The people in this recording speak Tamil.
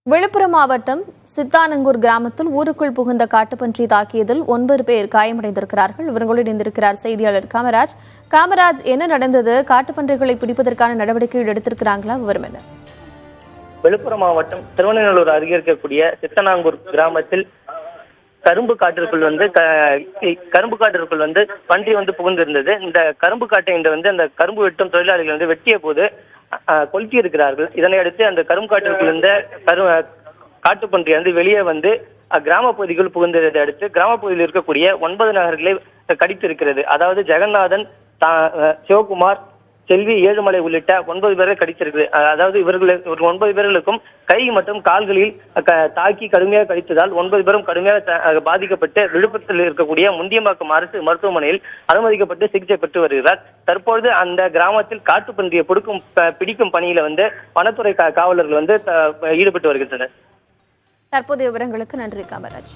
விழுப்புரம் மாவட்டம் சித்தானங்கூர் கிராமத்தில் ஊருக்குள் புகுந்த காட்டுப்பன்றி தாக்கியதில் 9 பேர் காயமடைந்திருக்கிறார்கள். இவர்களோடு இணைந்திருக்கிறார் செய்தியாளர் காமராஜ். காமராஜ், என்ன நடந்தது? காட்டுப்பன்றிகளை பிடிப்பதற்கான நடவடிக்கைகள் எடுத்திருக்கிறாங்களா? விவரம் என்ன? விழுப்புரம் மாவட்டம் திருவண்ணூர் அருகே இருக்கக்கூடிய சித்தனாங்கூர் கிராமத்தில் கரும்பு காட்டிற்குள் வந்து பன்றி புகுந்திருந்தது. இந்த கரும்பு காட்டை அந்த கரும்பு வெட்டும் தொழிலாளிகள் வெட்டிய போது கொளுத்தி இருக்கிறார்கள். இதனை அடுத்து அந்த கரும்பு காட்டிற்குள் இருந்த காட்டுப்பன்றி வெளியே கிராம பகுதிக்குள் புகுந்ததை அடுத்து கிராம பகுதியில் இருக்கக்கூடிய 9 நகர்களை கடித்திருக்கிறது. அதாவது ஜெகநாதன், சிவகுமார், செல்வி, ஏழுமலை உள்ளிட்ட 9 பேரை கடித்திருக்கு. அதாவது இவர்கள் 9 பேர்களுக்கும் கை மற்றும் கால்களில் தாக்கி கடுமையாக கடித்ததால் 9 பேரும் கடுமையாக பாதிக்கப்பட்டு விழுப்புரத்தில் இருக்கக்கூடிய முந்தியம்பாக்கம் அரசு மருத்துவமனையில் அனுமதிக்கப்பட்டு சிகிச்சை பெற்று வருகிறார். தற்பொழுது அந்த கிராமத்தில் காட்டுப்பன்றியை பிடிக்கும் பணியில வனத்துறை காவலர்கள் ஈடுபட்டு வருகின்றனர். தற்போதைய விவரங்களுக்கு நன்றி காமராஜ்.